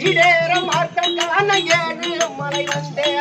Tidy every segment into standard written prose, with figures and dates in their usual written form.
இடேற மார்க்கங்கான ஏழு மலை வந்தே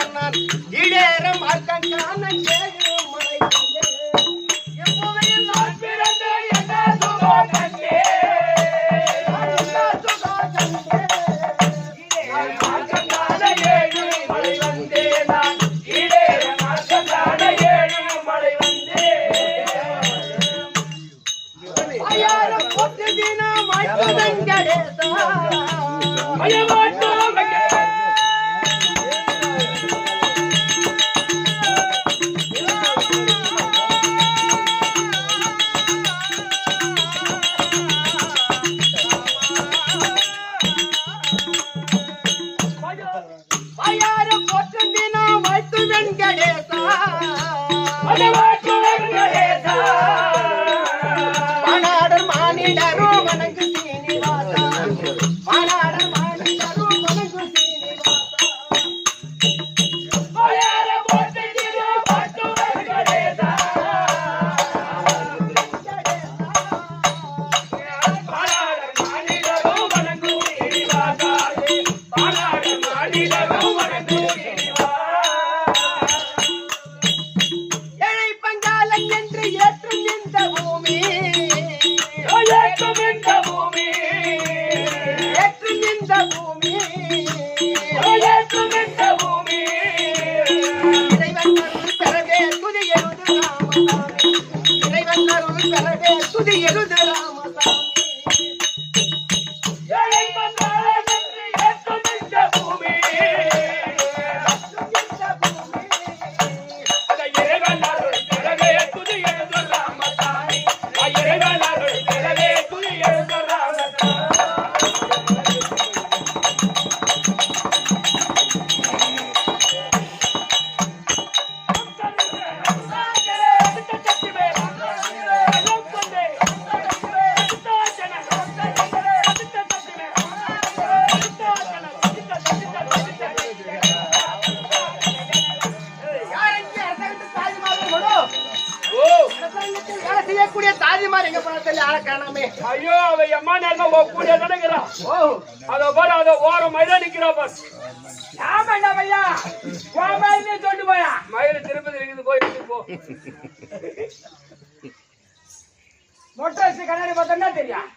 கண்ணாடி பார்த்தா தெரியும்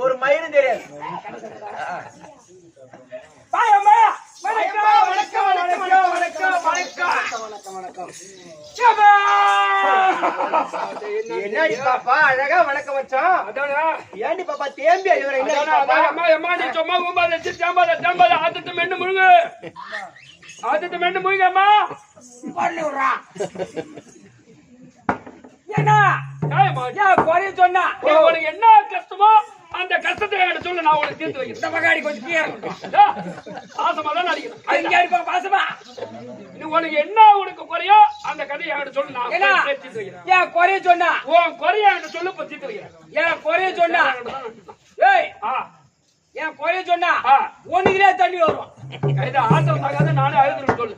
ஒரு மயிலும் தெரியாது. என்னடி பாப்பா அழகா வணக்கம் வச்சோம். ஏண்டி பாப்பா தேம்பி ஆத்தத்து மென்னு முழுங்க ஆத்தத்து மென்னு முழுங்கம்மா பண்ணி விடுறான். குறைய சொன்னா உனக்கு என்ன கஷ்டமோ அந்த கஷ்டத்தை என்கிட்ட சொல்லு, நான் உனக்கு தீர்த்து வைக்கிறேன். இந்த மகாடி கொஞ்சம் பாசமா தான் நடிக்கிறேன். பாசமா நீ உனக்கு என்ன உனக்கு குறையோ அந்த கதையை என்கிட்ட சொல்லு, நான் தீர்த்து வைக்கிறேன். ஏன் குறைய சொன்னா உன் குறைய என்கிட்ட சொல்லு, இப்ப தீர்த்து வைக்கிறேன். ஏன் குறைய சொன்னா ஏய் ஏன் குறைய சொன்னா ஒண்ணுக்குள்ளே தண்ணி வரும். ஆட்டம் தாக்காத நானே அழுதுன்னு சொல்லு.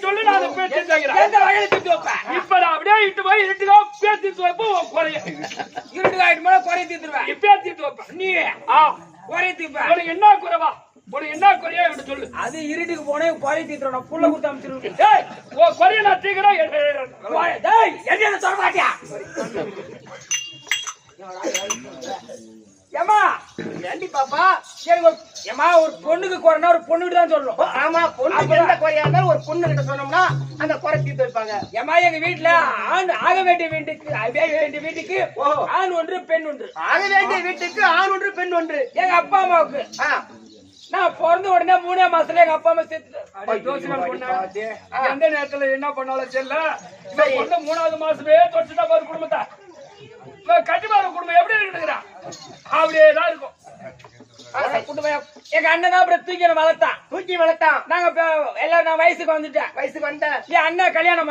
சொல்லு நான் இப்ப நான் அப்படியே இட்டு போய் இருட்டுக்கா பேசிட்டு வைப்போம். குறைய இருட்டுக்கா இட்டு மேல குறைய தீர்த்துருவேன். இப்ப தீர்த்து வைப்பேன். நீ குறைய தீர்ப்ப உனக்கு என்ன குறைவா உனக்கு என்ன குறையா என்று சொல்லு. அது இருட்டுக்கு போனே குறைய தீர்த்துறோம். புள்ள கொடுத்து அமைச்சிருவேன். குறைய நான் தீக்கிறேன். என்ன சொல்ல மாட்டியா? ஏமா ஏண்டி பாப்பா ஏமா ஒரு பொண்ணுக்கு குறைனா ஒரு பொண்ணுகிட்ட தான் சொல்லணும். ஆமா பொண்ணுக்கு எந்த குறையா இருந்தாலும் ஒரு பொண்ணு கிட்ட சொன்னோம்னா அந்த குறை தீர்த்து வைப்பாங்க. ஏமா எங்க வீட்டுல ஆண் ஆக வேண்டிய வீட்டுக்கு ஆண் ஒன்று பெண் ஒன்று. ஆக வேண்டிய வீட்டுக்கு ஆண் ஒன்று பெண் ஒன்று. எங்க அப்பா அம்மாவுக்கு நான் பிறந்த உடனே 3 மாசத்துல எங்க அப்பா அம்மா சேர்த்து எந்த நேரத்துல என்ன பண்ணாலும் செல்ல 3வது மாசமே தொட்டுட்டா பாரு குடும்பத்தை. கட்டுப்பாடு குடும்பம் எப்படி இருக்குறான் அப்படியேதான் இருக்கும். எங்க அண்ணன் தான் அப்புறம் தூக்கி வளர்த்தான். நாங்க எல்லாம் நான் வயசுக்கு வந்துட்டேன். என் அண்ணன் கல்யாணம்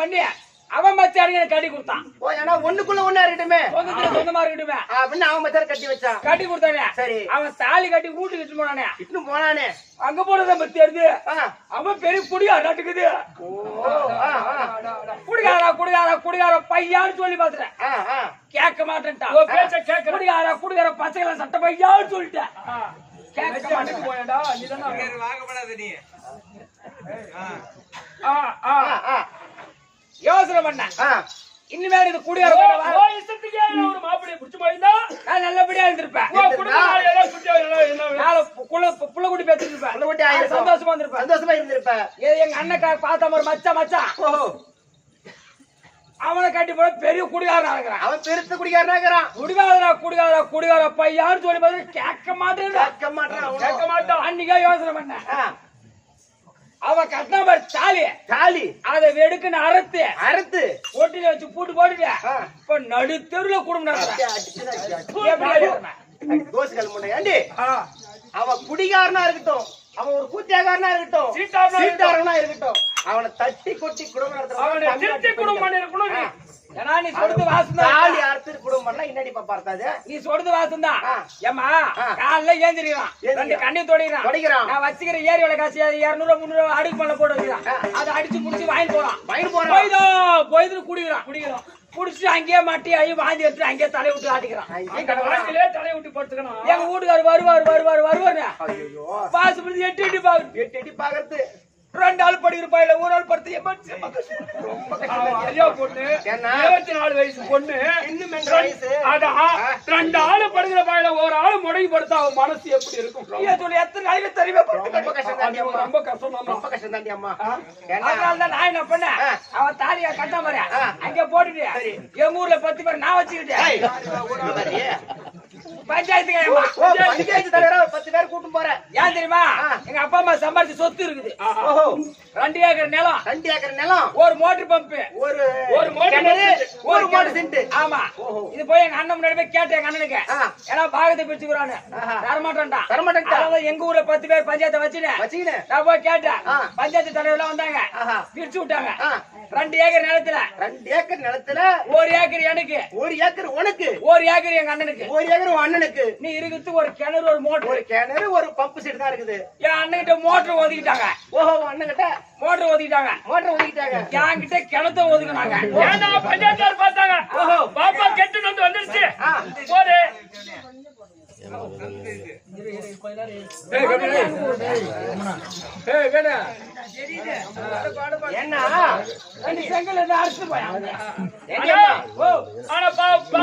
பண்ணி அவன் மச்சாரு எனக்கு கட்டி கொடுத்தான். ஏன்னா ஒண்ணுக்குள்ள ஒண்ணா இருக்கட்டுமே, சொந்தமா இருக்கட்டுமே அப்படின்னு அவன் மச்சாரு கட்டி கொடுத்தானே. சரி அவன் தாலி கட்டி வீட்டுக்கு இட்டு போனானே அங்க போனதான் பத்தி எடுத்து அவன் பெரிய குடியா நட்டுக்குது. குடிகார பையான்னு சொல்லி பாத்துட்டேன். கேட்க மாட்டேன்டா. குடிகார பச்சைகளை சட்ட பையான்னு சொல்லிட்டேன். கேட்க மாட்டேன் போயடா நீதானே வாங்கப்படாத நீ யோசனை பண்ண இனிமே இது குடியார ஓ இஷ்டத்துக்கே ஒரு மாப்பிளைய புடிச்சு போயிருந்தா நான் நல்லபடியா இருந்திருப்பேன் ஓ குடும்ப நாளையில சுத்தி என்ன புள்ள குடி பேசிருப்பேன் புள்ள குட்டி ஆயிரம் சந்தோஷமா இருந்திருப்பேன் சந்தோஷமா இருந்திருப்பேன். எங்க அண்ணக்கா பார்த்த மாதிரி மச்சான் ஓஹோ அவனை கட்டி போட பெரிய குடிகாரன் ஆகிறான். அவன் பெருத்த குடிகாரனாகிறான். குடிகார பையான்னு சொல்லி பார்த்து கேட்க மாட்டேன். அன்னைக்கே யோசனை பண்ண அவ கட்டின மாதிரி தாலி அதை வெடுக்குன்னு அறுத்து ஒட்டில வச்சு பூட்டு போட்டுட்டு இப்ப நடு தெருல குடும்பம் அவன் குடிகாரனா இருக்கட்டும், அவன் ஒரு கூத்தியாகாரனா இருக்கட்டும், சீட்டாரனா இருக்கட்டும், அவனை தட்டி கொட்டி குடும்பம் இருக்கணும். ஏன்னா நீ சொல்றது வாசம் தாலி அறுத்து குடும்பம்னா என்னடி பார்த்தாது. நீ சொல்றது வாசம் தான். ஏமா காலைல ஏந்திரிக்கிறான், ரெண்டு கண்ணி தொடைக்கிறான். நான் வச்சுக்கிற ஏரி வேலை காசு 200 300 அடுக்கு பண்ண போட்டு வைக்கிறான். அதை அடிச்சு புடிச்சு வாங்கி போறான். போயிட்டு குடிக்கிறான். குடிச்சு அங்கேயே மாட்டி வாந்தி எடுத்து அங்கேயே தலையை விட்டு ஆட்டிக்கிறான். தலையை விட்டு படுத்துக்கணும். எங்க வீட்டுக்காரர் வருவாரு பாசு எட்டி பாக்குறது 2 ஆள் படிக்கிற பையில 1 ஆள் படுத்து பொண்ணு 24 வயசு பொண்ணு அதான் 2 ஆளு படுக்கிற பையில 1 ஆளு முடங்கி படுத்தா அவன் மனசு எப்படி இருக்கும்? எத்தனை நாளைக்கு தெரியுமா? ரொம்ப கஷ்டம் தாண்டி அம்மா. அதனாலதான் நான் என்ன பண்ணேன், அவன் தாலியா கட்ட மாதிரி அங்க போட்டுட்டு எங்க ஊர்ல 10 பேர் நான் வச்சுக்கிட்டேன் பஞ்சாயத்து தலைவரா 10 பேர் கூட்டு போறேன். ஏன் தெரியுமா? எங்க அப்பா அம்மா சம்பாதிச்ச சொத்து இருக்குது. 2 ஏக்கர் நிலம், ஒரு மோட்டர் பம்ப், ஒரு மோட்டர் சென்ட். ஆமா, இது போய் எங்க அண்ணன் முன்னாடி போய் கேட்டேன் எங்க அண்ணனுக்கு. ஏன்னா பாகத்தை பிரிச்சுக்கிறான்னு தரமாட்டான். எங்க ஊர்ல 10 பேர் பஞ்சாயத்தை வச்சுன்னு நான் போய் கேட்டேன். பஞ்சாயத்து தலைவர் வந்தாங்க, பிரிச்சு விட்டாங்க. 2 ஏக்கர் நிலத்துல 1 ஏக்கர் எனக்கு, 1 ஏக்கர் உனக்கு, 1 ஏக்கர் எங்க அண்ணனுக்கு, 1 ஏக்கர் அண்ணனுக்கு. நீ இருக்குது ஒரு கிணறு, ஒரு மோட்டர், ஒரு பம்பு செட் தான் இருக்குது. என் அண்ணன்கிட்ட மோட்டர் ஒதுக்கிட்டாங்க. ஓஹோ, அண்ணன்கிட்ட மோட்டர் ஒதுக்கிட்டாங்க. என்கிட்ட கிணத்த ஒதுக்குனாங்க. ஏன்னா பஞ்சாயத்தார் பார்த்தாங்க. ஓஹோ, பாப்பா கெட்டு வந்துருச்சு. போடு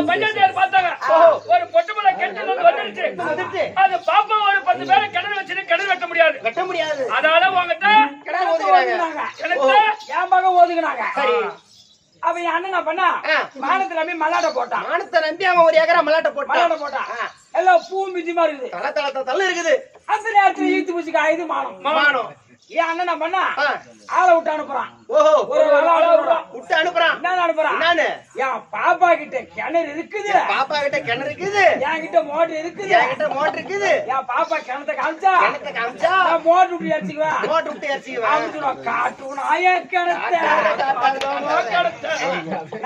பஞ்சாயத்தார் பார்த்தாங்க. ஒரு பொட்டுமலை கெட்டு வந்துருச்சு. அது பாப்பா ஒரு 10 பேரை கிணறு வச்சுட்டு கிணறு வெட்ட முடியாது. அதனால உங்ககிட்ட என் பக்கம் ஒதுக்குனாங்க. அவன் என் அண்ணன் பண்ணா மானத்தை நம்பி மல்லாட்ட போட்டான். அவன் 1 ஏக்கரா மல்லாட்ட போட்டான். எல்லாம் பூ மிதிமா இருக்குது. தள்ள இருக்குது. அந்த நேரத்துல ஈத்து பூச்சிக்கு ஆயுது மானம். என் அண்ணன் பண்ணா ஆளை விட்டு அனுப்புறான். விட்டு அனுப்புறான். என் பாப்பா கிட்ட கிணறு இருக்குது. என்கிட்ட மோட்டர் இருக்குது. என் பாப்பா கிணத்தை காமிச்சா நான் மோட்டர் விட்டு அடிச்சுக்குவேன். காட்டுவனா என் கிணத்தை.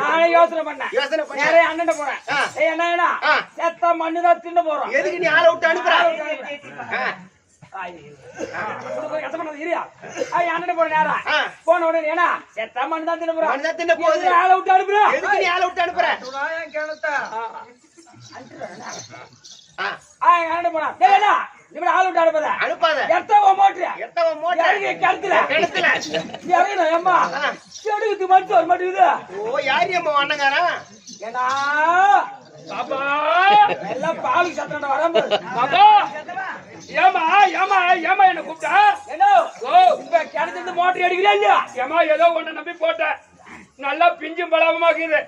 நானே யோசனை பண்ணேன். நிறைய அண்ணன் போறேன். என்ன செத்த மண்ணுதான் தின்னு போறோம். எதுக்கு நீ ஆளை விட்டு அனுப்புற? போன உடனே ஏன்னா செத்த மண் தான் தின்னு ஆளை விட்டு அனுப்புற. அனுப்பாத. ஏன்னா எல்லாம் பாலு சத்தம் வரம்பு. ஏமா என்ன கூப்பிட்டா? இப்ப கிணத்து மோட்டர் அடிக்கிறா இல்லையா? ஏமா ஏதோ ஒண்ணு நம்பி போட்டேன். நல்லா பிஞ்சும் பலாபமாக்குது.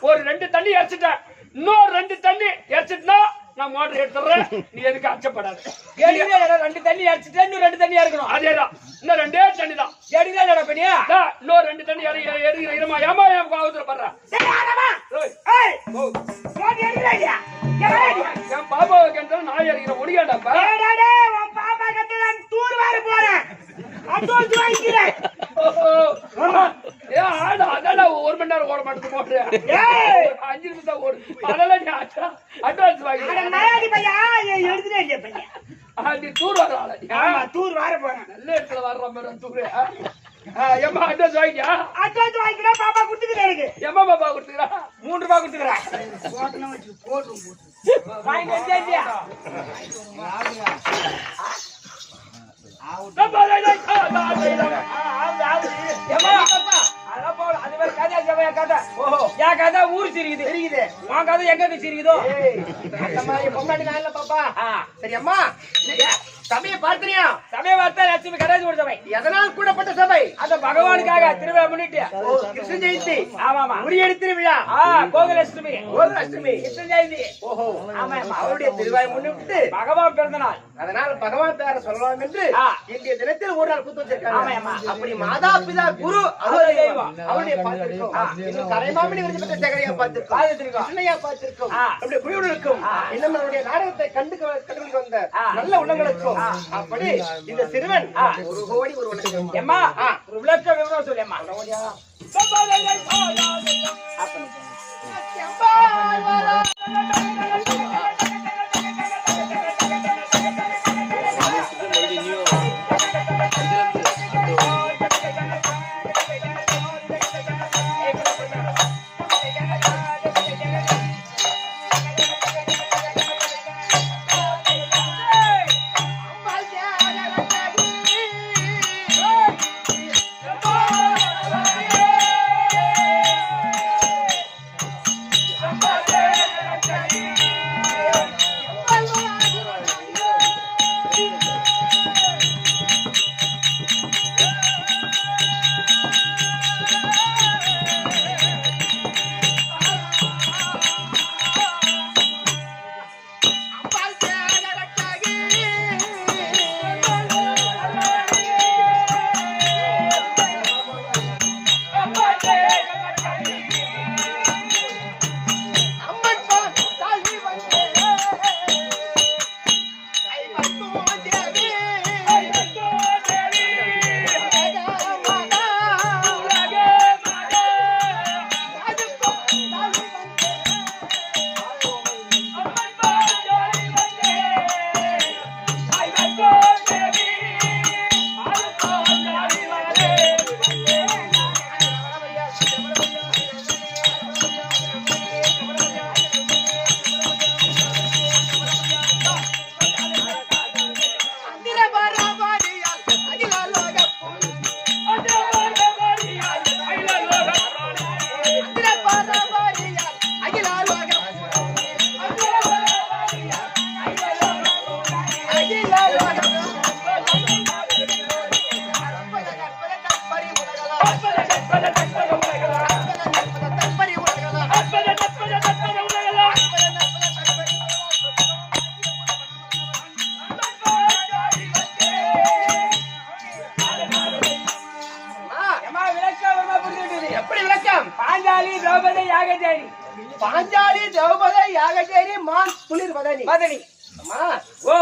ஒரு 2 தண்ணி இறைச்சிட்டேன். இன்னொரு 2 தண்ணி இறைச்சிட்டுனா நான் மோட்டர் எடுத்துறேன். நீ எதுக்கு அச்சப்படாது. 2 தண்ணி அடிச்சுட்டு இன்னும் 2 தண்ணி இறக்கணும். அதேதான், இன்னும் 2 தண்ணி தான். இன்னொரு 2 தண்ணி இருமா. ஏமா என் பாவத்துல படுற என் பாப்பாவை கேட்டா நான் இறக்கிறேன். ஒடியாண்டாப்பா பாப்பா கட்ட தூர் வேற போறேன். அட்வான்ஸ் வாங்கிக்கிறேன். அதான் 1 மணி நேரம் ஓட மாட்டேன் போடுறேன். 5 நிமிஷம் தான் ஓடு. அதெல்லாம் அட்வான்ஸ் வாங்கி எடுத்துட்டே நீ தூர் வர ஆளா? தூர் வேற போறேன். நல்ல இடத்துல வர்ற மாதிரி தூரு. எம்மா அட்வான்ஸ் வாங்கியா? அட்வான்ஸ் வாங்கிக்கிறேன். பாப்பா குடுத்துக்கிறேன். எனக்கு எம்மா பாப்பா கொடுத்துக்கிறா? 3 ரூபாய் கொடுத்துக்கிறேன். வாங்கி வச்சாச்சு. ஏம்மா, அதெல்லாம் போகல. அது வேற கதை, அது வேற கதை. ஓஹோ என் கதை ஊர் சிரிக்குது. தெரியுது. உன் கதை எங்க சிரிக்குதோ? ஏய், அந்த மாதிரி பொம்னாடி நான் இல்ல பாப்பா. சரி அம்மா, சபையை பார்த்தியா? சபை வார்த்தை லட்சுமி கடாஜி ஒரு சபை. எதனால் கூடப்பட்ட சபை? அந்த பகவானுக்காக திருவிழா முன்னிட்டு. ஓ, கிருஷ்ண ஜெயந்தி. ஆமாமா. முறியடி திருவிழா. கோகுலஷ்டமி. கோகுலாஷ்டமி. கிருஷ்ண ஜெயந்தி. ஓஹோ ஆமா, அவருடைய திருவாய் முன்னிட்டு பகவான் பிறந்த நாள். அதனால் பகவான் பேர சொல்லலாம் என்று இன்றைய தினத்தில் ஒரு நாள் கூத்து ஆமாம்மா. வச்சிருக்காங்க. அப்படி மாதா பிதா குரு அவருடைய தெய்வம் அவருடைய பார்த்திருக்கோம். இன்னும் கரைமாமணி விருது பெற்ற சேகரையா பார்த்திருக்கோம். பார்த்திருக்கோம். கிருஷ்ணயா பார்த்திருக்கோம். அப்படி குழுவில் இருக்கும். இன்னும் நம்மளுடைய நாடகத்தை கண்டுபிடிக்க வந்த நல்ல உள்ளங்களுக்கும் அப்படி இந்த சிறுவன் ஒரு கோடி ஒரு வணக்கம். ஏம்மா, ஒரு விளக்க விவரம் சொல்லேம்மா. எப்படி விளக்கம்? பாஞ்சாலி திரௌபதி யாகஜானி. பாஞ்சாலி திரௌபதி யாகஜேரி மான் துளிர் வதனி. மதனி. அம்மா, ஓ,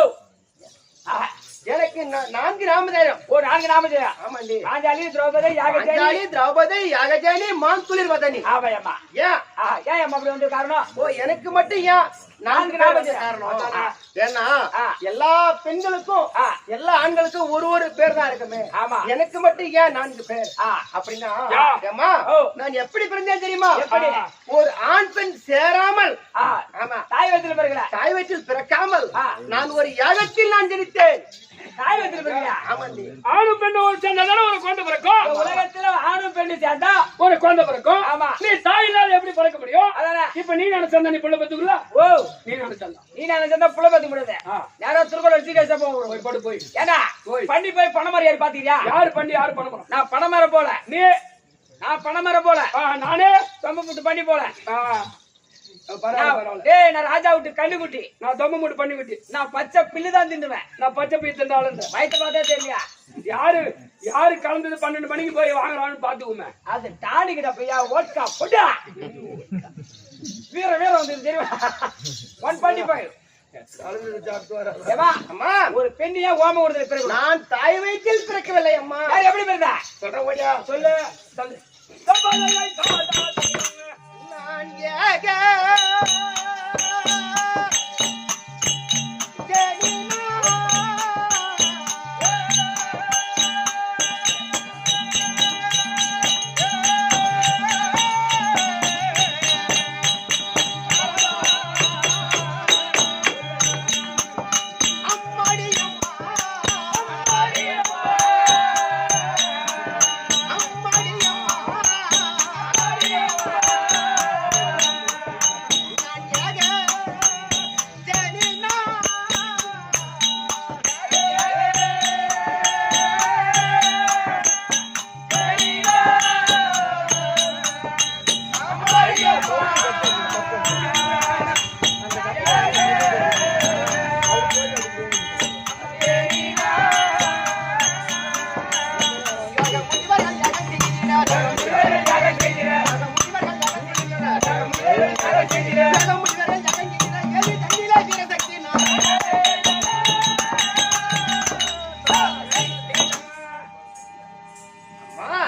எனக்கு 4 நாமதேயம். ஓ, 4 நாமஜயா. ஆமாண்டி. பாஞ்சாலி திரௌபதி யாகஜானி. பாஞ்சாலி திரௌபதி யாகஜேரி மான் துளிர் வதனி. ஆமாம்மா. ஏன்? ஏன் அம்மா அப்படி வந்து காரணம்? ஓ, எனக்கு மட்டும் ஏன் 4 நாமஜய காரணம்? ஏன்னா எல்லா பெண்களுக்கும் எல்லா ஆண்களுக்கும் ஒரு பேர் தான் இருக்குமே. ஆமா. எனக்கு மட்டும் ஏன் 4 பேர்? அப்படின்னா ஏம்மா, நான் எப்படி பிறந்தேன் தெரியுமா? எப்படி? ஒரு ஆண் பெண் சேராமல், ஆமா, தாய் வயிற்றில் பிறகுல, தாய் வயிற்றில் பிறக்காமல் நான் ஒரு யாகத்தில் நான் ஜனித்தேன். தாய் வயிற்றில் பிறகுல. ஆமாண்டி. ஆணும் பெண்ணு ஒரு சேர்ந்தாலும் ஒரு குழந்தை பிறக்கும். உலகத்துல ஆணும் பெண்ணு சேர்ந்தா ஒரு குழந்தை பிறக்கும். ஆமா. நீ தாய் இல்லாத எப்படி பிறக்க முடியும்? அதானே. இப்ப நீ நினைச்சா நீ புள்ள பத்துக்குள்ள. ஓ, நீ நினைச்சா நீ நினைச்சா புள்ள பத்து முடியாது. நேரம் திருக்குறள் வச்சு கேச போய் போடு போய். ஏடா பண்ணி போய் பணமரம் ஏறி பாத்தீங்களா? யாரு பண்ணி யாரு பண்ண போறோம்? நான் பணமரம் போல. நீ நான் பணமரம் போல. நானே தொம்ப புட்டு பண்ணி போல. பரவாயில்ல. ஏய், நான் ராஜா விட்டு கண்ணுக்குட்டி. நான் தொம்ப மூட்டு பண்ணி விட்டு நான் பச்சை பில்லு தான் தின்னுவேன். நான் பச்சை பீ திண்டாலும் வயிற்று பார்த்தா தெரியலையா? யாரு கலந்தது 12 மணிக்கு போய் வாங்குறான்னு பாத்துக்குமே. அது டானிக்கிட்ட பையா ஓட்கா போட்டா வீர வந்து தெரியுமா? 145. அம்மா, ஒரு பெண்ணியா ஓம விடுதலை பிறகு நான் தாய் வயிற்றில் பிறக்கவில்லை அம்மா. எப்படி பிறந்தா? சொல்ற ஓடியா? சொல்லு சொல்லு. நான் ஏக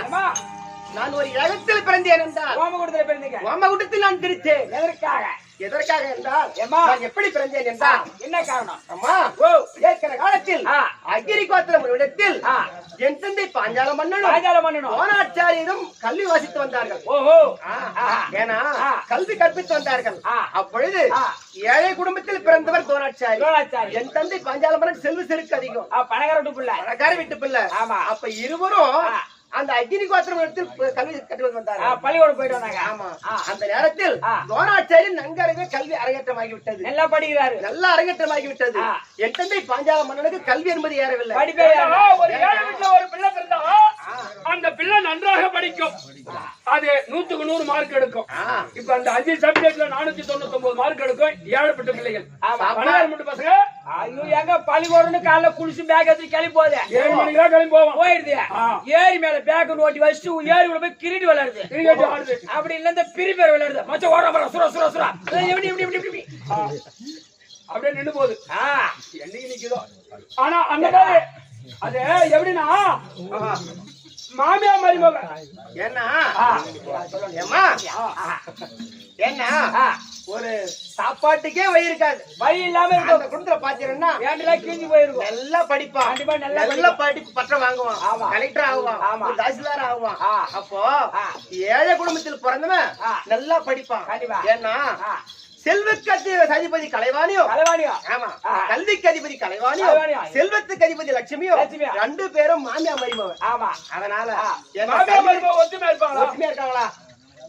அம்மா, நான் ஒரு இடத்தில் பிறந்தேன் என்றால் ஓமகுண்டத்துல பிறந்தீங்க. ஓமகுண்டத்தில் நான் பிரித்தேன். எதற்காக? எதற்காக என்றால் ஏம்மா? நான் எப்படி பிறந்தேன் என்றால் என்ன காரணம்? அம்மா ஓ, ஏற்கனவே காலத்தில் ஆ. அகிரி கோத்திரம் ஒரு இடத்தில் ஆ. என் தந்தை பாஞ்சால மன்னனும் ராஜால மன்னனும். கோணாச்சாரியரும் கல்வி வாசித்து வந்தார்கள். ஓஹோ. ஏன்னா ஆ. கல்வி கற்பித்து வந்தார்கள். ஆ. அப்பொழுது ஆ. ஏழை குடும்பத்தில் பிறந்தவர் தோணாச்சாரி. துரோணாச்சாரி. என் தந்தை பாஞ்சால மன்னன் செல்வ செருக்கு அதிகம், பணக்கார பிள்ளை. பணக்கார வீட்டு பிள்ளை. ஆமா. அப்ப இருவரும் ஆ. அந்த அக்னி கோத்திரம் இடத்தில் கல்வி கற்று வந்தார்கள். பள்ளிக்கூடம் போயிட்டு வந்தாங்க. ஆமா. அந்த நேரத்தில் ஆ. துரோணாச்சாரி நன்கரவே கல்வி அரங்கேற்றமாகி விட்டது. நல்லா படிக்கிறாரு. நல்லா அரங்கேற்றமாகி விட்டது. ஆ. என் தந்தை பாஞ்சால மன்னனுக்கு கல்வி என்பது ஏறவில்லை. படிப்பே ஏன்னா, ஒரு ஏழை வீட்டுல ஒரு பிள்ளை பிறந்தா அந்த பிள்ளை நன்றாக படிக்கும். அது 100க்கு 100 மார்க் எடுக்கும். இப்ப அந்த 5 சப்ஜெக்ட்ல 499 மார்க் எடுக்கும் ஏழைப்பட்ட பிள்ளைகள். பணக்கார வீட்டு பசங்க ஐயோ, எங்க பள்ளிக்கூடம்னு காலைல குளிச்சு பேக் எடுத்து கிளம்பி போகுது. 7 மணிக்கு தான் கிளம்பி போவோம். போயிடுது. ஏரி மேல பேக் ஓட்டி வச்சுட்டு ஏரி உள்ள போய் கிரிக்கெட் விளையாடுது. கிரிக்கெட் ஆடுது. அப்படி இல்ல இந்த பிரி பேர் விளையாடுது. மச்ச ஓட போற சுரா சுரா சுரா. எப்படி எப்படி எப்படி எப்படி அப்படியே நின்று போகுது. ஆ, என்னைக்கு நிக்குதோ. ஆனா அந்த மாதிரி அது எப்படின்னா மாமியார் மருமக ஏன்னா ஆ, ஏம்மா, ஏன்னா ஒரு சாப்பாட்டுக்கே வழி இருக்காது. வழி இல்லாம அந்த இருக்கும். குடும்பத்துல பாத்தீங்கன்னா ஏண்டெல்லாம் கிழிஞ்சு போயிருக்கும். நல்லா படிப்பான், கண்டிப்பா நல்லா நல்ல படிப்பு பட்டம் வாங்குவான், ஆமா. கலெக்டர் ஆகுவான், ஆமா. ஒரு தாசில்தார் ஆகுவான். ஆ. அப்போ ஆ. ஏழை குடும்பத்தில் பிறந்தவன் ஆ. நல்லா படிப்பான். கண்டிப்பா. ஏன்னா ஆ. செல்வக்கு அதிபதி கலைவாணியோ, கலைவாணியோ. ஆமா, ஆ. கல்விக்கு அதிபதி கலைவாணியோ, கலைவாணியோ. செல்வத்துக்கு அதிபதி லட்சுமியோ, லட்சுமியோ. 2 பேரும் மாமியா மருமவன். ஆமா. அதனால ஆ. ஏன்னா மாமியார் மருமக ஒத்துமையா இருப்பாங்களா? ஒத்துமையா இருக்காங்களா?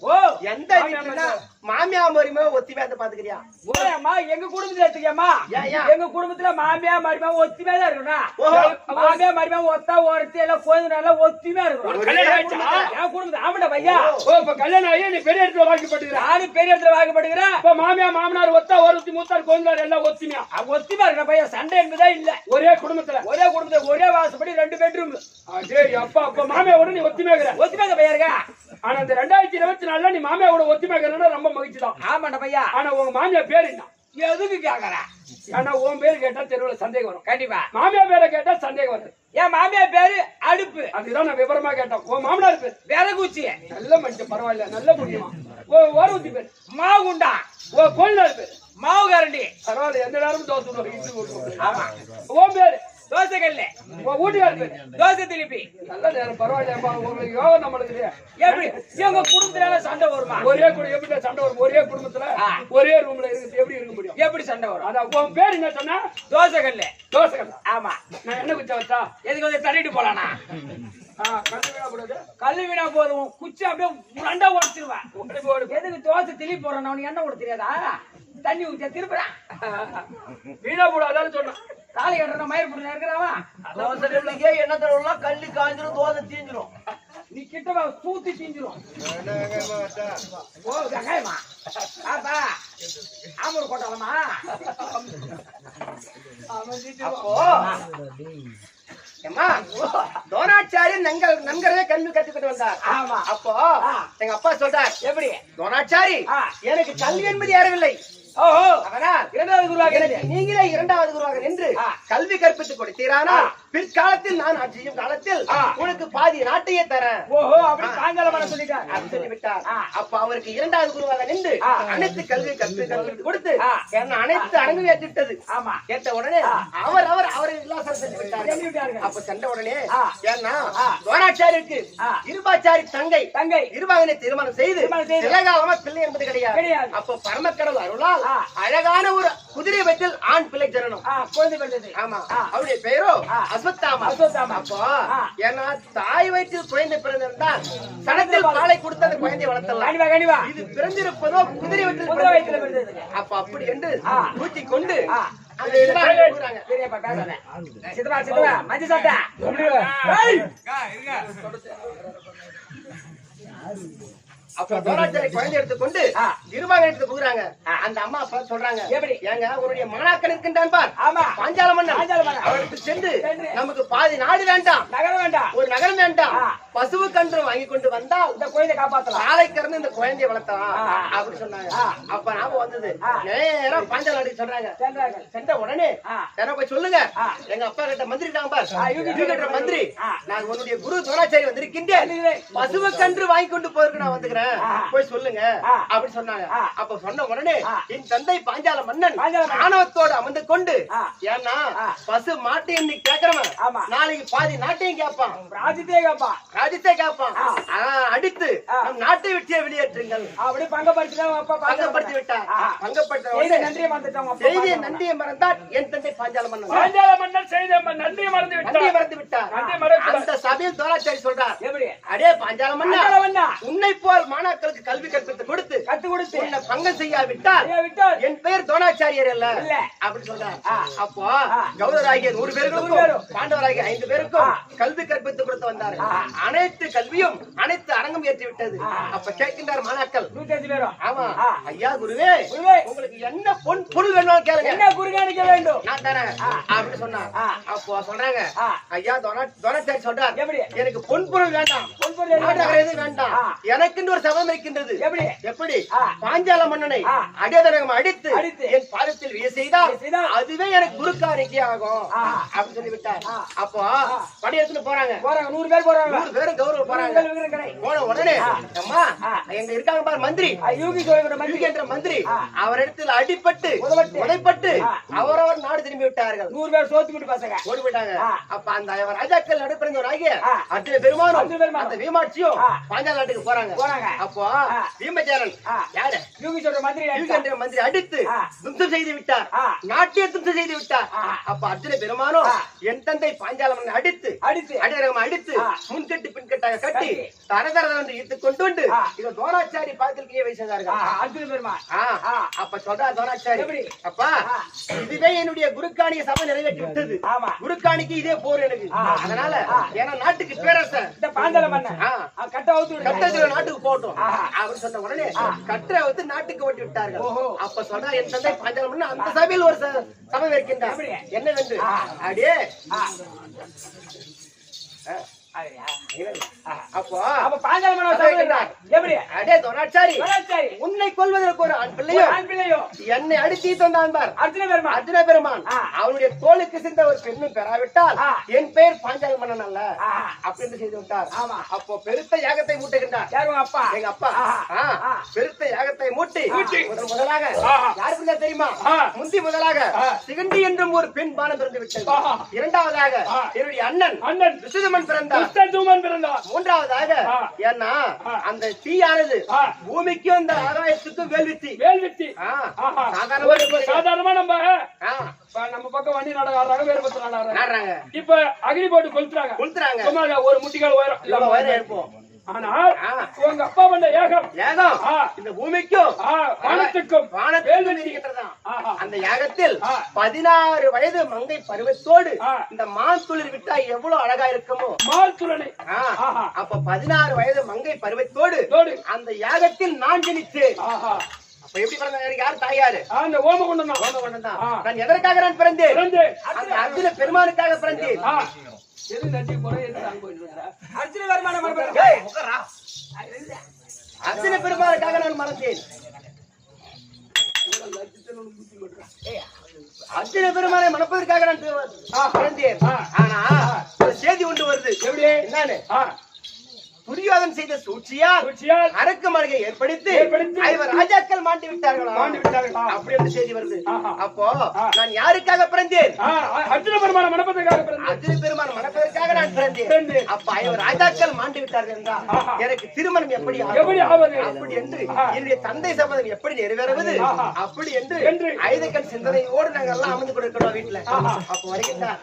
ஓ, எந்த வீட்டுல மாமியா மருமவ ஒத்துமையா இருந்து பாத்துக்கிறியா? ஓயம்மா, எங்க குடும்பத்துல எடுத்துக்கம்மா. ஏன், ஏன்? எங்க குடும்பத்துல மாமியா மருமக ஒத்துமையா தான் இருக்கணும். ஓஹோ. மாமியா மருமக ஒத்தா ஒருத்தி எல்லாம் கொஞ்ச நாளா ஒத்துமையா இருக்கணும். கல்யாணம் ஆயிடுச்சா? என் குடும்பத்துல ஆமாடா பையா. ஓ, இப்ப கல்யாணம் ஆகி நீ பெரிய இடத்துல வாங்கிப்பட்டுக்கிற. நானும் பெரிய இடத்துல வாங்கப்படுகிறேன். இப்ப மாமியார் மாமனார் ஒத்தா ஒருத்தி மூத்தார் கொண்டார் எல்லாம் ஒத்துமையா ஒத்துமையா இருக்கணும் பையா. சண்டை என்பதே இல்ல. ஒரே குடும்பத்துல ஒரே குடும்பத்துல ஒரே வாசப்படி 2 பெட்ரூம். அடே அப்பா அப்ப மாமியாரோட நீ ஒத்துமையாகிற. ஒத்துமையா தான் பையா இருக்கா. ஆனா இந்த 2024 நீ மாமியாரோட ஒத்துமையாகிறனா ரொம்ப மகிழ்ச்சி தான். ஆமாண்டா பையா. ஆனா உங்க மாமியார் பேர் என்ன? எதுக்கு கேக்குற? ஆனா உன் பேர் கேட்டா தெருவுல சந்தேகம் வரும். கண்டிப்பா. மாமியார் பேரை கேட்டா சந்தேகம் வரும். என் மாமியார் பேரு அடுப்பு. அதுதான் நான் விவரமா கேட்டேன். உன் மாமனார் பேர் விறகுச்சி. நல்ல மனுஷன், பரவாயில்ல, நல்ல புண்ணியமா. ஓ ஓரூத்தி பேர் மாவுண்டா. ஓ கோயிலார் பேர் மாவு கரண்டி. பரவாயில்ல, எந்த நேரமும் தோசை சுடுவாங்க, இட்லி போடுவாங்க. ஆமா. உன் பேரு தோசை கல்லு. உன் வீட்டுக்கார் பேரு தோசை திருப்பி. நல்ல நேரம், பரவாயில்ல. உங்களுக்கு யோகம் நம்மளுக்கு இல்லையா? எப்படி எங்க குடும்பத்துல சண்டை வருமா? ஒரே எப்படி சண்டை வரும்? ஒரே குடும்பத்துல ஒரே ரூம்ல இருக்கு எப்படி இருக்க முடியும்? எப்படி சண்டை வரும்? அதான் உன் பேர் என்ன சொன்னா? தோசை கல்லு. தோசை கல்லா? ஆமா. நான் என்ன குச்சா வச்சா? எதுக்கு வந்து தள்ளிட்டு போலானா? கல்லு வீணா போடாது. கல்லு வீணா போதும். குச்சி அப்படியே உரண்டா உடச்சிருவேன். உடனே போடு. எதுக்கு தோசை திருப்பி போறேன்? உனக்கு என்ன கூட தெரியாதா? தண்ணி ஊத்தி திருப்புறான். வீணா போடாதான்னு சொன்னான். தாலி கட்டுற மயிர் போட்டு இருக்கிறாவா? என்ன தரலாம்? கல்லி காஞ்சிரும், தோசை தீஞ்சிரும். நீ கிட்ட வா, சூத்தி தீஞ்சிரும். ஓ வெங்காயமா? ஆப்பா ஆமூர் கொட்டாலமா? அப்போ ஏம்மா, துரோணாச்சாரி நன்கரவே கல்வி கற்றுக்கிட்டு வந்தார். ஆமா. அப்போ எங்க அப்பா சொல்றார், எப்படி? துரோணாச்சாரி எனக்கு கல்வி என்பது ஏறவில்லை. ஓஹோ. அதனால் 2வது குருவாக எனக்கு நீங்களே 2வது குருவாக நின்று கல்வி கற்பித்துக் கொடுத்தீரானால் பிற்காலத்தில் நான் ஆட்சி செய்யும் காலத்தில் உனக்கு பாதி நாட்டையே தரேன். ஓஹோ, அப்படி பாஞ்சால மன சொல்லிட்டார். அப்படி சொல்லிவிட்டார். அப்ப அவருக்கு 2வது குருவாக நின்று அனைத்து கல்வி கற்பித்து கொடுத்து என்ன அனைத்து அடங்கு ஏற்றிட்டது. ஆமா. கேட்ட உடனே அவரை விலாசம் செஞ்சு விட்டார். அப்ப சென்ற உடனே ஏன்னா துரோணாச்சாரிக்கு இருபாச்சாரி தங்கை இருபாகனை திருமணம் செய்து சிலகாலமா பிள்ளை என்பது கிடையாது. அப்ப பரமக்கடவுள் அருளால் அழகான ஒரு குதிரை வயத்தில் ஆண் பிள்ளை ஜனனம். குழந்தை பிறந்தது. ஆமா. அவருடைய பெயரோ அஸ்வத்தாமா. அப்போ ஏன்னா தாய் வயிற்றில் குழந்தை பிறந்திருந்தால் சடத்தில் பாலை கொடுத்து அந்த குழந்தையை வளர்த்தலாம். இது பிறந்திருப்பதோ குதிரை வயிற்றில் பிறந்தது. அப்ப அப்படி என்று ஊற்றி கொண்டு மஞ்சள் சாப்பிட்டா அப்ப துரோணாச்சாரி குழந்தை எடுத்துக்கொண்டு இருபாக எடுத்து போகிறாங்க. அந்த அம்மா அப்பா சொல்றாங்க, எப்படி? ஏங்க உன்னுடைய மகனாக்கன் இருக்கின்றான் பார். ஆமா. பாஞ்சால மன்னன். அவருக்கு சென்று நமக்கு பாதி நாடு வேண்டாம், நகரம் வேண்டாம், ஒரு நகரம் வேண்டாம், பசுவு கன்று வாங்கி கொண்டு வந்தால் இந்த குழந்தை காப்பாத்தலாம். காலை கறந்து இந்த குழந்தையை வளர்த்தலாம் அப்படின்னு சொன்னாங்க. அப்ப நாம வந்தது நேரா பாஞ்சால நாட்டுக்கு சொல்றாங்க. சென்ற உடனே போய் சொல்லுங்க, எங்க அப்பா கிட்ட மந்திரி மந்திரி நான் உன்னுடைய குரு துரோணாச்சாரி வந்திருக்கின்றேன், பசுவு கன்று வாங்கி கொண்டு போறதுக்கு நான் வந்துக்கிறேன், போய் சொல்லுங்க அப்படின்னு சொன்னாங்க. அப்ப சொன்ன உடனே என் தந்தை பாஞ்சால மன்னன் ஆணவத்தோடு அமர்ந்து கொண்டு, ஏன்னா பசு மாட்டை இன்னைக்கு கேட்கிறவன் நாளைக்கு பாதி நாட்டையும் கேட்பான், ராஜ்யத்தை கேட்பான், அடித்து நம் நாட்டை விட்டே வெளியேற்றுங்கள் அப்படி பங்கப்படுத்தி விட்டார். பங்கப்படுத்த செய்தியை நன்றியை மறந்தார் என் தந்தை பாஞ்சால மன்னன் நன்றியை மறந்து விட்டார். அந்த சபையில் துரோணாச்சாரி சொல்றார், அடே பாஞ்சால மன்னா, உன்னை போல் மாணாக்களுக்கு கல்வி கற்பித்து கொடுத்து உன்னை பங்கம் செய்யாவிட்டால் என் பெயர் துரோணாச்சாரியர் அல்ல அப்படின்னு சொல்றார். அப்போ கௌரவராகிய 100 பேர்களுக்கும் பாண்டவராகிய 5 பேருக்கும் கல்வி கற்பித்து கொடுத்து வந்தார். அனைத்து கல்வியும் அனைத்து அரங்கம் ஏற்றி விட்டது. அப்ப கேட்கின்றார் மாணாக்கள், 105 பேரும், ஆமா ஐயா குருவே, உங்களுக்கு என்ன பொருள் வேணும் கேளுங்க, என்ன குருகானிக்க வேண்டும் நான் தரேன் அப்படின்னு சொன்னார். அப்போ சொல்றாங்க, ஐயா துரோணாச்சாரி சொல்றார், எனக்கு பொன்பொருள் வேண்டாம், வேண்டாம், எனக்கு ஒரு சபம் இருக்கின்றது. எப்படி பாஞ்சால மன்னனை அடியதனகம் அடித்து என் பாதத்தில் விய செய்தால் அதுவே எனக்கு குருக்காரிக்கை ஆகும் அப்படின்னு சொல்லிவிட்டார். அப்போ படியத்துல போறாங்க, 100 பேர் போறாங்க, 100 பேரும் கௌரவம் போறாங்க. போன உடனே அம்மா எங்க இருக்காங்க பாரு மந்திரி, என்ற மந்திரி, அவர் இடத்துல அடிபட்டு உதைப்பட்டு அவரவர் நாடு திரும்பி விட்டார்கள். 100 பேர் சோத்து விட்டு பசங்க ஓடி போயிட்டாங்க. அப்ப அந்த ராஜாக்கள் நடுப்பிறந்தவராகிய அர்ஜுன பெருமானும் அந்த வீமாட்சியும் பாஞ்சால நாட்டுக்கு போறாங்க. அப்போ பீமசேனன் யாரு மந்திரி அடித்து தும்சம் செய்து விட்டார், நாட்டிய தும்சம் செய்து விட்டார். அப்ப அர்ஜுன பெருமானும் என் தந்தை பாஞ்சால மன்னன் அடித்து முன்கட்டு பின்கட்டாக கட்டி தரதர என்று ஈர்த்து கொண்டு வந்து இத துரோணாச்சாரி பாத்திரத்தையே வைத்தார்கள் அர்ஜுன பெருமான். அப்ப சொல்றார் துரோணாச்சாரி, அப்பா இதுவே என்னுடைய குருக்காணிய சபை நிறைவேற்றி விட்டது, குருக்காணிக்கு இதே போர் எனக்கு. அதனால ஏன்னா நாட்டுக்கு பேரரசன் இந்த பாஞ்சால மன்னன் கட்டத்துல நாட்டுக்கு போட்டோம் அப்படின்னு சொன்ன உடனே கட்டரை வந்து நாட்டுக்கு ஓட்டி விட்டார்கள். அப்ப சொன்னா என் தந்தை பாஞ்சால மன்னன் அந்த சபையில் ஒரு சபை வைக்கின்றார். என்னவென்று அடே உன்னை கொல்வதற்கு ஒரு ஆண் பிள்ளையோ என்னை அடித்து தந்தான் அர்ஜுன பெருமான் அவனுடைய தோளுக்கு சேர்ந்த ஒரு பெண்ணும் பெறாவிட்டால் என் பெயர் பாஞ்சால மன்னன் அல்ல அப்படின்னு செய்து விட்டார். அப்போ பெருத்த யாகத்தை மூட்டுகின்றார். எங்க அப்பா பெருத்த யாகத்தை மூட்டி முதலாக யாருக்கு தெரியுமா, முந்தி முதலாக சிகண்டி என்றும் ஒரு பெண் பானம் பிறந்து விட்டது. இரண்டாவதாக என்னுடைய அண்ணன் விசுதமன் பிறந்தார். மூன்றாவதாக ஏன்னா அந்த தீயானது பூமிக்கும் அந்த ஆகாயத்துக்கும் வேல்வித்தி சாதாரணமா நம்ம பக்கம் வண்டி நாடகம் வேறுபட்டு நாடுறாங்க. இப்ப அக்னி போட்டு கொளுத்துறாங்க, ஒரு முட்டிக்கால் உயரம் இருப்போம். ஆனால் உங்க அப்பா பண்ண ஏகம் இந்த பூமிக்கும் வானத்துக்கும் அந்த யாகத்தில் 16 வயது மங்கை பருவத்தோடு இந்த மான்துளிர் விட்டா எவ்வளவு அழகா இருக்குமோ மான்துளனை. அப்ப 16 வயது மங்கை பருவத்தோடு அந்த யாகத்தில் நான் ஜனித்து அப்ப எப்படி பிறந்தாங்க, எனக்கு யாரு தாயாரு, அந்த ஓமகுண்டம் தான். நான் எதற்காக நான் பிறந்தேன், அந்த அர்ஜுன பெருமானுக்காக பிறந்தேன். அர்ஜுன பெருமானுக்காக நான் மறந்தேன். அர்ஜுன பெருமானை மணப்பதற்காக நான் பிறந்தேன். ஆனா ஒரு செய்தி ஒன்று வருது. என்னன்னு, துரியோதன் செய்த சூழ்ச்சியால் அரக்கு மருகை ஏற்படுத்தி ராஜாக்கள் மாட்டி விட்டார்களா அப்படி என்று செய்தி வருது. அப்போ நான் யாருக்காக பிறந்தேன், அர்ஜுன பெருமான மணப்பதற்காக நான் பிறந்தேன். அப்ப ராஜாக்கள் மாட்டி விட்டார்கள் என்றால் எனக்கு திருமணம் எப்படி அப்படி என்று என்னுடைய தந்தை சபதம் எப்படி நிறைவேறுவது அப்படி என்று ஐதக்கன் சிந்தனையோடு நாங்கள் எல்லாம் அமர்ந்து கொடுக்கிறோம் வீட்டுல. அப்ப வருகின்றார்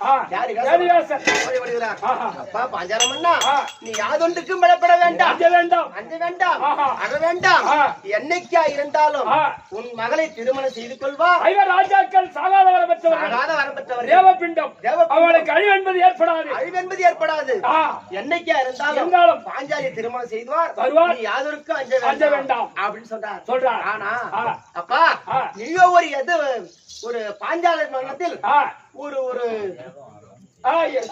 அப்பா பாஞ்சால மன்னா, நீ யாதொன்றுக்கும் பட வேண்டாம், அஞ்ச வேண்டாம். என்னைக்கா இருந்தாலும் உன் மகளை திருமணம் செய்து கொள்வார். ராஜாக்கள் சாகாத வரப்பெற்றவர் தேவபிண்டம், அவளுக்கு அழிவு என்பது ஏற்படாது. என்னைக்கா இருந்தாலும் பாஞ்சாலி திருமணம் செய்வார், யாதொருக்கும் அஞ்ச வேண்டாம் அப்படின்னு சொல்றார். ஆனா அப்பா நீயோ ஒரு பாஞ்சாலி மரணத்தில் ஒரு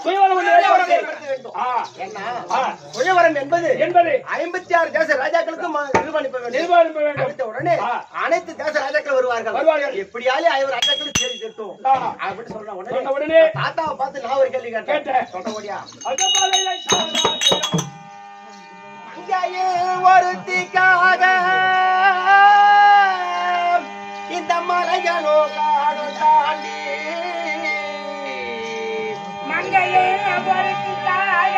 சுயவரம் ஏற்படுத்த வேண்டும். ஏன்னா சுயவரம் என்பது 56 தேச ராஜாக்களுக்கும் நிர்வாணிப்ப வேண்டும். அடுத்த உடனே அனைத்து தேச ராஜாக்கள் வருவார்கள். எப்படியாலும் 5 ராஜாக்களும் சேரி கட்டும் அப்படின்னு சொன்ன உடனே தாத்தாவை பார்த்து நான் ஒரு கேள்வி கேட்டேன். சொல்ல முடியா ஒருத்திக்காக இந்த மலைகளோ காடு தாண்டி மங்கையே ஒருத்திக்காக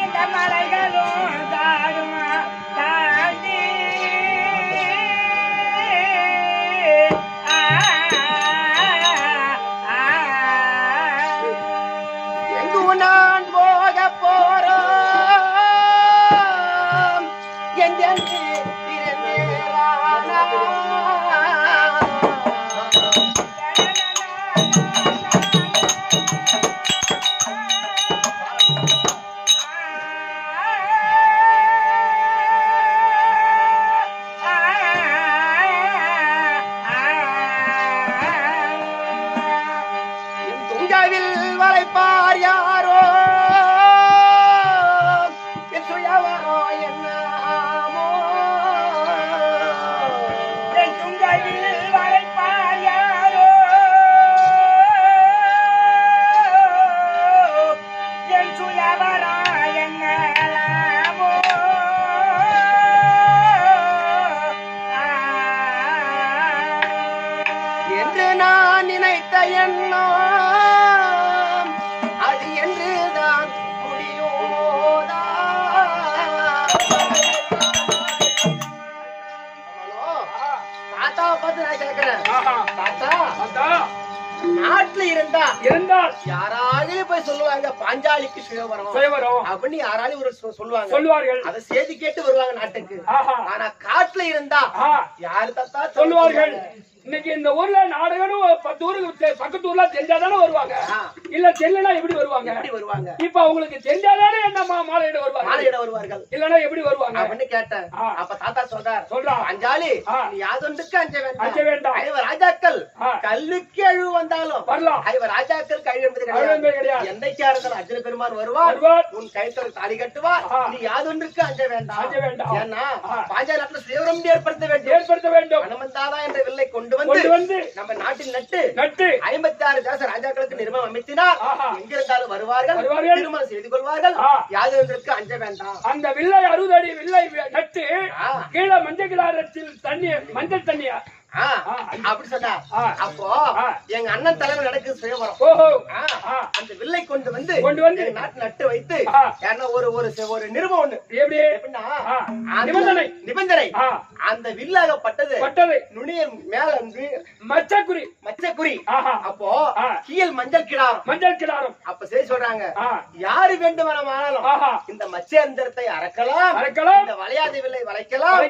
இந்த மலைகளும் காடுமா தாண்டி எங்கு நான் போக போறோம் என்றென்று வளைப்பார் யாரோ என் சுயவரோ என்னமோ என் துங்கையில் வளைப்பார் யாரோ என் சுயவரா என்னமோ என்று நான் நினைத்த எண்ணம் அது என்றுதான் முடியோதா. தாத்தாவை பார்த்து நான் கேட்கிறேன், தாத்தா நாட்டுல இருந்தால் யாராலையும் போய் சொல்லுவாங்க பாஞ்சாலிக்கு சுயவரம் அப்படின்னு யாராலையும் ஒரு சொல்லுவார்கள். அதை செய்தி கேட்டு வருவாங்க நாட்டுக்கு. ஆனா காட்டுல இருந்தா யாரு தாத்தா சொல்லுவார்கள்? இன்னைக்கு இந்த ஊர்ல நாடகம் 10 ஊருக்கு பக்கத்து ஊர்ல தெரிஞ்சாதானே வருவாங்க. இல்ல தெரியலனா எப்படி வருவாங்க? இப்ப அவங்களுக்கு தெரிஞ்சாதானே என்ன மாலையிட வருவார்கள். இல்லனா எப்படி வருவாங்க அப்படின்னு கேட்டேன். அப்ப தாத்தா சொல்றார், அஞ்சாலி நீ யாதொன்றுக்கு அஞ்ச வேண்டாம். 5 ராஜாக்கள் கல்லுக்கு அழிவு வந்தாலும் வரலாம். 5 ராஜாக்கள் கழிவு என்பது கிடையாது. எந்தைக்கா இருந்தாலும் அர்ஜுன பெருமான் வருவார், உன் கைத்தொரு தாலி கட்டுவார். நீ யாதொன்றுக்கு அஞ்ச வேண்டாம். ஏன்னா பாஞ்சாலி நாட்டுல சுயவரம் ஏற்படுத்த வேண்டும். அனுமந்தாதா என்ற வில்லை கொண்டு வந்து நம்ம நாட்டில் நட்டு 56 தேச ராஜாக்களுக்கு நிர்மம் அமைத்தினார். எங்கிருந்தாலும் வருவார்கள், திருமணம் செய்து கொள்வார்கள். யாதொன்றுக்கு அஞ்ச வேண்டாம். அந்த வில்லை 60 அடி வில்லை நட்டு கீழே மஞ்சள் கிளாரத்தில் மஞ்சள் தண்ணியா அப்படி சொன்னா அப்போ எங்க அண்ணன் தலைவர் நடக்குது சுயவரம். அந்த வில்லை கொண்டு வந்து நாட்டு நட்டு வைத்து ஒரு நிருபம் ஒண்ணு எப்படின்னா நிபந்தனை அந்த வில்லாகப்பட்டது நுனிய மேல மச்சக்குறி அப்போ கீழ் மஞ்சள் கிடாரம். அப்ப சரி சொல்றாங்க, யாரு வேண்டுமானாலும் இந்த மச்சேந்திரத்தை அறக்கலாம், இந்த வளையாத வில்லை வளைக்கலாம்,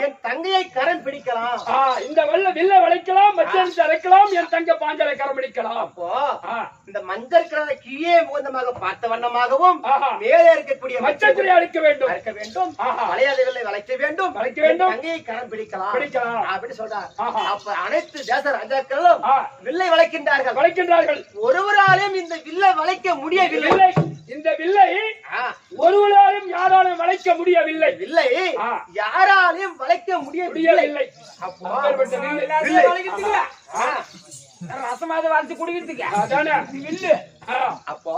என் தங்கையை கரம் பிடிக்கலாம். இந்த வில்லை வளைக்கலாம், மச்சேந்திரத்தை அரைக்கலாம், என் தங்கை பாஞ்சாலை கரம் பிடிக்கலாம். அப்போ இந்த மஞ்சள் கிடார கீழே முகந்தமாக பார்த்த வண்ணமாகவும் மேலே இருக்கக்கூடிய மச்சக்குறி அழைக்க வேண்டும், வளையாத வில்லை வளைக்க வேண்டும், தங்கையை கரம் பிடிக்கலாம் அப்படின்னு சொல்றார். அப்ப அனைத்து தேச ராஜாக்களும் வில்லை வளைக்கின்றார்கள். ஒருவராலும் இந்த வில்லை வளைக்க முடியவில்லை. இந்த வில்லை ஒருவராலும் யாராலும் வளைக்க முடியவில்லை. யாராலையும் வளைக்க முடியவில்லை. அப்போ ரசமாத வளைச்சு குடிக்கிறதுக்கு அப்போ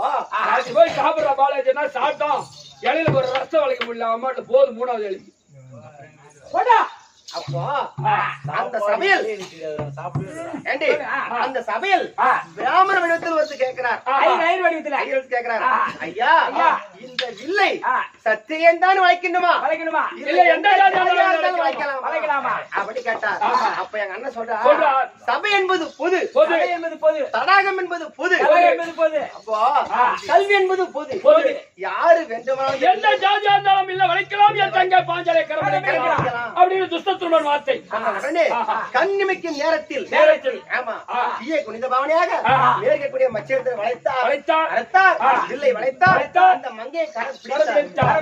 போய் சாப்பிடுற பாலாஜினா சாப்பிட்டோம், இலையில ஒரு ரசம் வளைக்க முடியல, அம்மாட்ட போதும் 3வது இலைக்கு போடா. அப்போ அந்த சபையில் பிராமண வடிவத்தில் வந்து கேட்கிறார், ஐயா இந்த வில்லை சத்தியம் தான் வளைக்கணுமா இல்ல எந்த வளைக்கலாமா அப்படி கேட்டார். அப்ப எங்க அண்ணன் சொல்றார், சபை என்பது பொது, தடாகம் என்பது பொது, அப்போ கல்வி என்பது பொது. யாரு வேண்டுமானாலும் எந்த ஜாதியா இருந்தாலும் இல்ல வளைக்கலாம், என் தங்கை பாஞ்சாலை கரம் பிடிக்கலாம் அப்படின்னு துஷ்டத்துடன் வார்த்தை. கண்ணிமைக்கும் நேரத்தில் குனிந்த பாவனையாக மேற்கக்கூடிய மச்சேந்திரத்தை வளைத்தார், வில்லை வளைத்தார், அந்த மங்கையை கரம்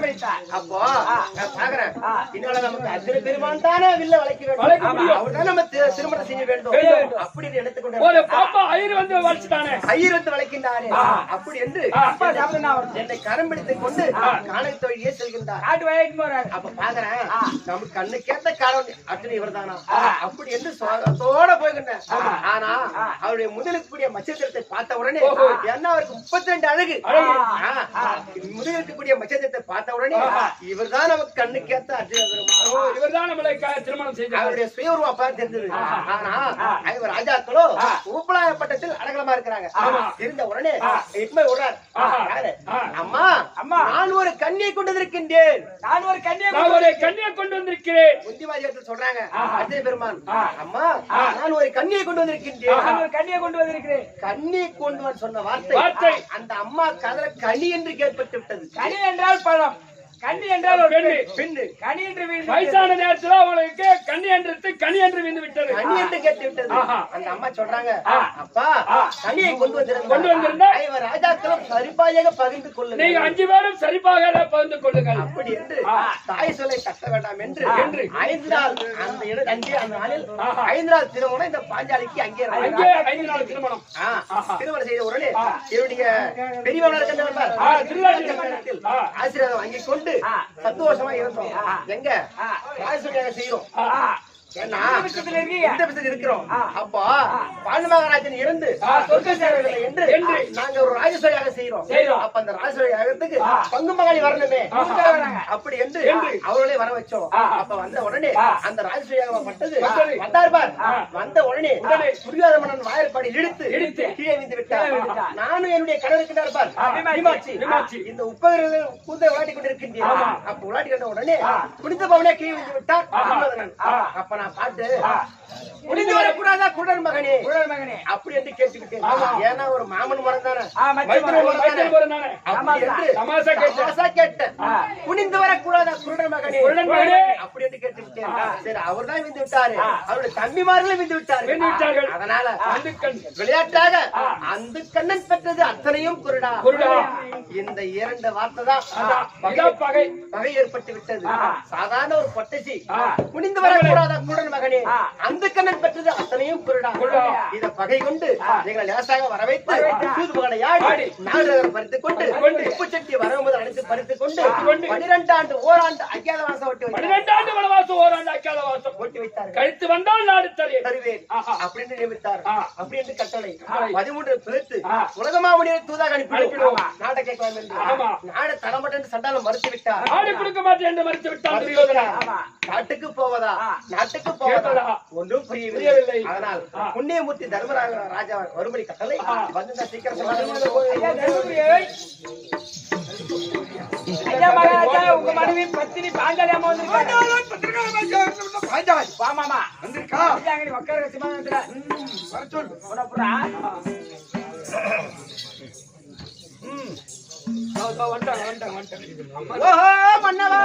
பிடித்தார். அப்போ நான் பாக்குறேன் இதனால நமக்கு அர்ஜுன பெருமான் தானே வில்ல வளைக்க வேண்டும், அவர்தான் நம்ம திருமணம் செய்ய வேண்டும் அப்படின்னு எடுத்துக்கொண்டு ஒரு பாப்பா ஐயர் வந்து வளைச்சிட்டானே, ஐயர் வந்து வளைக்கின்றாரே அப்படி என்று என்னை கரம் பிடித்துக் கொண்டு காணல் தொழிலே செல்கின்றார். அப்ப பாக்குறேன் நமக்கு கண்ணு கேட்ட காரணம் அர்ஜுன இவர்தானா அப்படி என்று சோகத்தோட போய்கின்றேன். ஆனா அவருடைய முதலுக்கு கூடிய மச்சத்திரத்தை பார்த்த உடனே என்ன அவருக்கு 32 அழகு, முதலுக்கு கூடிய மச்சத்திரத்தை பார்த்த உடனே இவர்தான் நமக்கு கண்ணு கேட்ட அர்ஜுன பெருமான், இவர்தான் நம்மளை திருமணம் செய்தார். அவருடைய சுயரூபம் அப்பா தெரிஞ்சது. ஆனா இவர் ராஜாக்களோ ஊப்பலாய பட்டத்தில் அடங்கலமா இருக்கிறாங்க. இருந்த உடனே இப்ப விடுறார், அம்மா நான் ஒரு கண்ணியை கொண்டு வந்திருக்கின்றேன், நான் ஒரு கன்னியை கொண்டு வந்திருக்கிறேன். புத்திவாதிகள் சொல்றாங்க அர்ஜுன பெருமான், அம்மா நான் ஒரு கண்ணியை கொண்டு வந்திருக்கின்றேன். கண்ணியை கொண்டு வந்திருக்கிறேன். கண்ணி கொண்டு வந்து சொன்ன வார்த்தை அந்த அம்மா கதல கனி என்று கேட்பட்டு விட்டது. கனி என்றால் பழம், கண்ணி என்றால் ஒரு பெண்ணு. கனி என்று வயசான நேரத்தில் அவங்களுக்கு கண்ணி என்று விந்து விட்டது, கனி என்று கேட்டு விட்டது. அந்த அம்மா சொல்றாங்க, அப்பா கனியை கொண்டு வந்திருந்தா இவர் ராஜாக்களும் சரிபாயாக பகிர்ந்து கொள்ளுங்க, நீங்க 5 பேரும் சரிபாக பகிர்ந்து கொள்ளுங்கள் அப்படி என்று தாய் சொல்லை தட்ட வேண்டாம் என்று 5 நாள் அந்த நாளில் 5 நாள் திருமணம் இந்த பாஞ்சாலிக்கு அங்கே 5 நாள் திருமணம். திருமணம் செய்த உடனே என்னுடைய பெரியவனார் ஆசீர்வாதம் வாங்கிக் கொண்டு சந்தோஷமா இருந்தோம். எங்க ராஜசூயாக செய்யறோம், இருக்கிறோம். அப்போ பால்மகராஜன் இருந்து சொர்க்க சேரவில்லை என்று நாங்க ஒரு ராஜசூயாக செய்யறோம். அப்ப அந்த ராஜசூயாகத்துக்கு பங்கு மகாளி வரணுமே அப்படி என்று அவர்களே வர வச்சோம். அப்ப வந்த உடனே அந்த ராஜசூயாக பட்டது வந்தார் பார். வந்த உடனே துரியோதன மன்னன் வாயிற்பாடி இழுத்து கீழே விந்து விட்டார். நானும் என்னுடைய கணவர் இருக்கிறார் பார், இந்த உப்பகர்கள் கூந்த விளையாடி கொண்டிருக்கின்றேன். அப்ப விளையாடி கொண்ட உடனே குடித்த பவனே கீழே விந்து விட்டார் துரியோதனன். அப்ப பாட்டு முடிந்து வரக்கூடாதா குடர் மகனே அப்படி என்று கேட்டுக்கிட்டேன். ஏன்னா ஒரு மாமன் மரம் தானே, கேட்டேன் குனிந்து வரக்கூடாதா குருடர் மகனே அப்படி என்று கேட்டுக்கிட்டேன். சரி அவர் தான் விந்து விட்டாரு, அவருடைய தம்பிமார்களும் விந்து விட்டார்கள். அதனால விளையாட்டாக அந்த கண்ணன் பெற்றது அத்தனையும் குருடா. இந்த 2 வார்த்தை தான் பகை ஏற்பட்டு விட்டது. சாதாரண ஒரு பொட்டச்சி குனிந்து வரக்கூடாதா குருடன் மகனே, அந்த கண்ணன் பெற்றது அத்தனையும் குருடா. இத பகை கொண்டு எங்களை லேசாக வர வைத்து சூது மகனையாடி 4 பறித்துக் கொண்டு உப்பு சட்டி வரும்போது அனைத்து பறித்துக் கொண்டு 12 ஆண்டு ஓராண்டு அஜ்ஞாதவாசம் ஓட்டி வைத்தார். கழித்து வந்தால் நாடு தருவேன் அப்படின்னு நியமித்தார். அப்படி என்று கட்டளை 13 பேர்த்து உலகமாவுடைய தூதாக அனுப்பிடுவோம். நாட்டை கேட்கலாம் என்று நாடு தரமாட்டேன் சண்டாலம் மறுத்து விட்டார். நாடு கொடுக்க மாட்டேன் என்று மறுத்து விட்டார் துரியோதனா. நாட்டுக்கு போவதா நாட்டுக்கு போவதா ஒன்றும் புரியவில்லை. அதனால் புண்ணியமூர்த்தி தர்மராஜ ராஜா வரும்படி கட்டளை வந்து சீக்கிரம் உங்க மனைவி பத்தினி பாஞ்சாலி அம்மா வந்திருக்காங்க. வாமாமா வந்திருக்கா உட்கார சிமாந்திர மன்னவா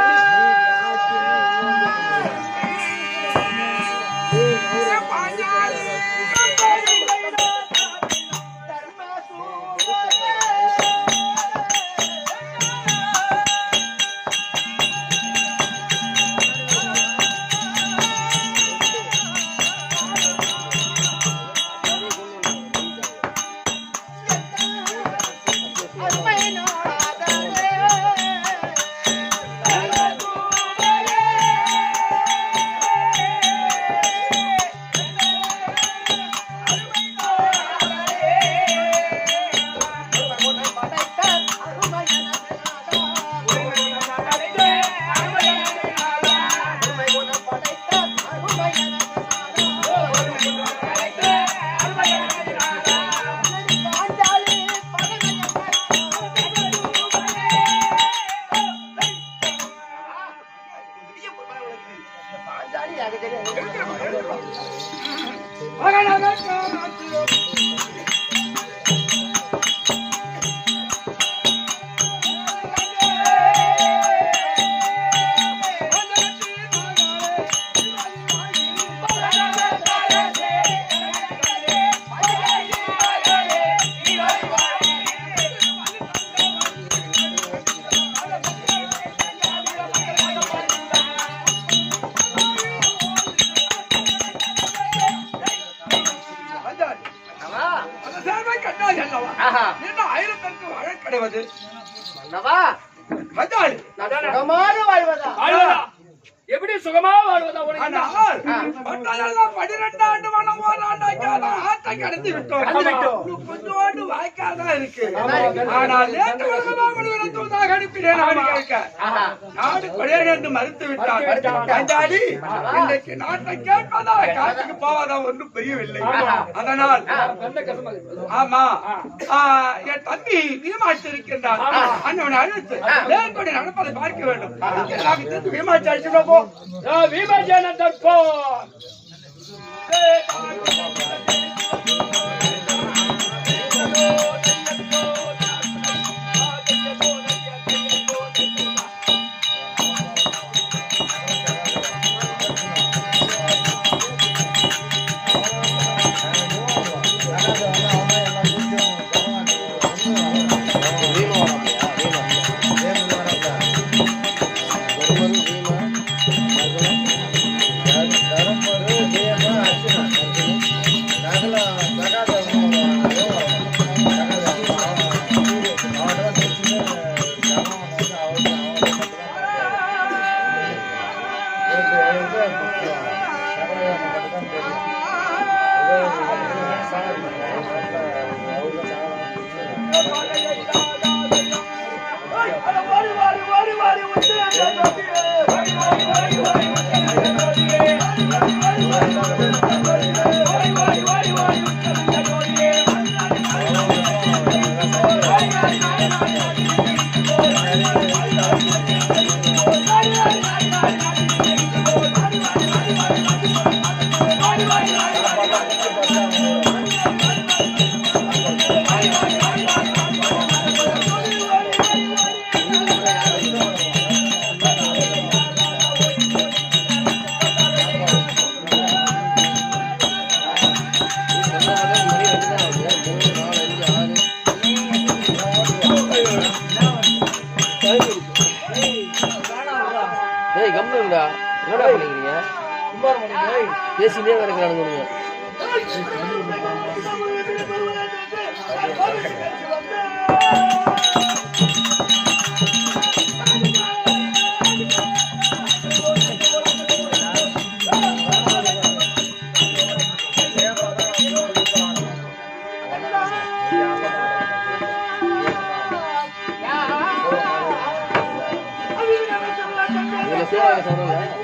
ஆயிரத்தெட்டு வழக்கடைவது மன்னவா மதாடு சுகமாக வாழ்வதா வாழ்வதா? எப்படி சுகமா வாழ்வதா உனக்கு என்ன? ஆனால் பட்டதெல்லாம் 12 ஆண்டு மனம் ஓராண்டாக்காதான் ஆட்டை கடந்து விட்டோம். இன்னும் கொஞ்சோண்டு வாய்க்காதான் இருக்கு. ஆனால் நேற்று உலகமாமணி தூதாக அனுப்பினேன் நாடு கேட்க. நாடு கொடையன் என்று மறுத்து விட்டார். அஞ்சாடி இன்றைக்கு நாட்டை கேட்பதா காட்டுக்கு போவதா ஒன்றும் புரியவில்லை. அதனால் ஆமா என் தம்பி வீமாட்சி இருக்கின்றார். அண்ணவனை அழைத்து நேர்கொடி நடப்பதை பார்க்க வேண்டும். வீமாட்சி அழைச்சிட்டு போ. விமர்சனத்தற்போ கம்முடா என்னடா பண்ணிக்கிறீங்க? பேசிட்டே இருக்கிறானுங்க. சொல்றேன்